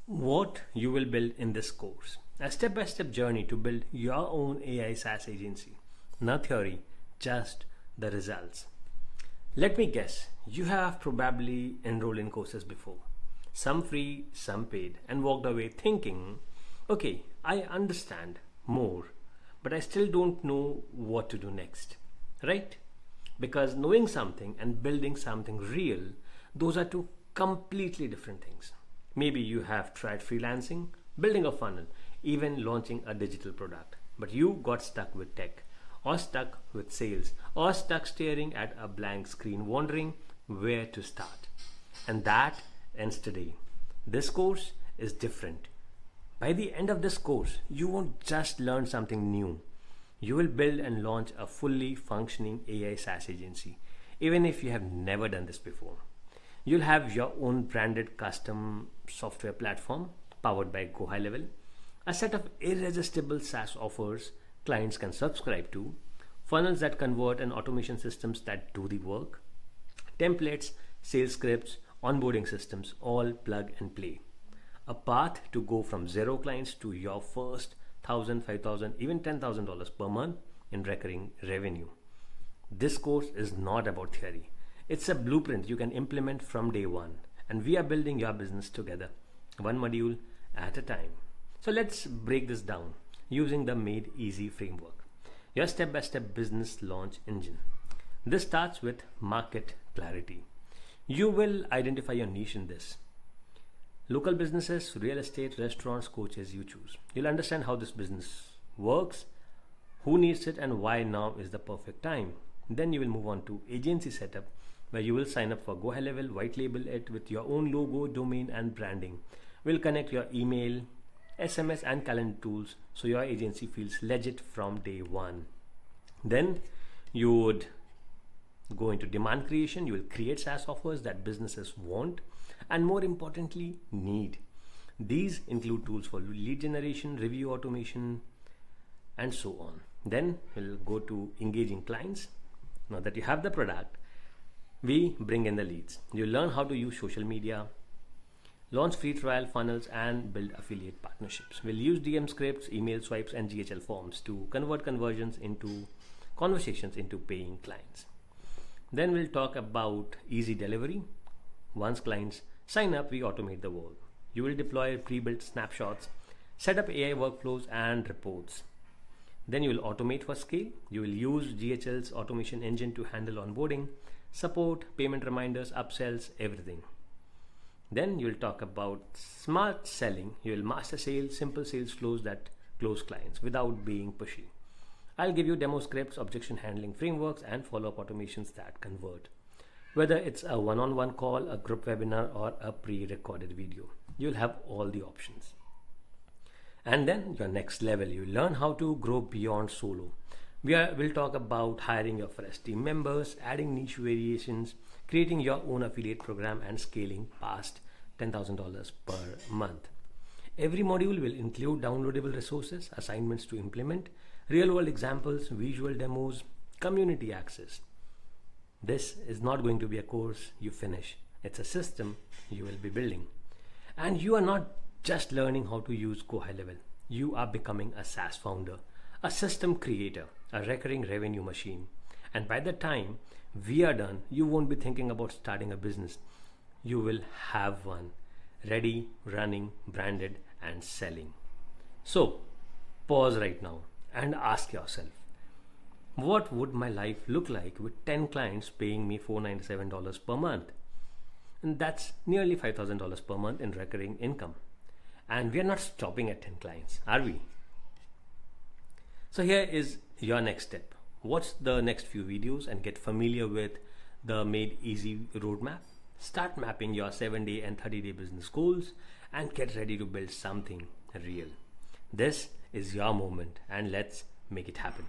What you will build in this course: a step-by-step journey to build your own AI SaaS agency. No theory, just the results. Let me guess, you have probably enrolled in courses before, some free, some paid, and walked away thinking, okay, I understand more, but I still don't know what to do next, right? Because knowing something and building something real, those are two completely different things. Maybe you have tried freelancing, building a funnel, even launching a digital product, but you got stuck with tech, or stuck with sales, or stuck staring at a blank screen, wondering where to start. And that ends today. This course is different. By the end of this course, you won't just learn something new. You will build and launch a fully functioning AI SaaS agency, even if you have never done this before. You'll have your own branded custom software platform powered by Go High Level, a set of irresistible SaaS offers clients can subscribe to, funnels that convert and automation systems that do the work, templates, sales scripts, onboarding systems, all plug and play. A path to go from 0 clients to your first $1,000, $5,000, even $10,000 per month in recurring revenue. This course is not about theory. It's a blueprint you can implement from day one, and we are building your business together, one module at a time. So let's break this down using the Made Easy framework, your step-by-step business launch engine. This starts with market clarity. You will identify your niche in this. Local businesses, real estate, restaurants, coaches, you choose. You'll understand how this business works, who needs it, and why now is the perfect time. Then you will move on to agency setup, where you will sign up for Go High Level, white label it with your own logo, domain, and branding. We'll connect your email, SMS, and calendar tools so your agency feels legit from day one. Then you would go into demand creation. You will create SaaS offers that businesses want and, more importantly, need. These include tools for lead generation, review automation, and so on. Then we'll go to engaging clients. Now that you have the product, we bring in the leads. You learn how to use social media, launch free trial funnels, and build affiliate partnerships. We'll use DM scripts, email swipes, and GHL forms to convert conversions into conversations into paying clients. Then we'll talk about easy delivery. Once clients sign up, we automate the work. You will deploy pre-built snapshots, set up AI workflows and reports. Then you will automate for scale. You will use GHL's automation engine to handle onboarding, support, payment reminders, upsells, everything. Then you will talk about smart selling. You will master sales, simple sales flows that close clients without being pushy. I'll give you demo scripts, objection handling frameworks, and follow-up automations that convert. Whether it's a one-on-one call, a group webinar, or a pre-recorded video, you'll have all the options. And then your next level, you learn how to grow beyond solo. We'll talk about hiring your first team members, adding niche variations, creating your own affiliate program, and scaling past $10,000 per month. Every module will include downloadable resources, assignments to implement, real-world examples, visual demos, community access. This is not going to be a course you finish. It's a system you will be building. And you are not just learning how to use Go High Level. You are becoming a SaaS founder, a system creator, a recurring revenue machine. And by the time we are done, you won't be thinking about starting a business. You will have one ready, running, branded, and selling. So pause right now and ask yourself, what would my life look like with 10 clients paying me $497 per month? And that's nearly $5,000 per month in recurring income. And we are not stopping at 10 clients, are we? So here is your next step. Watch the next few videos and get familiar with the Made Easy roadmap. Start mapping your 7-day and 30-day business goals and get ready to build something real. This is your moment, and let's make it happen.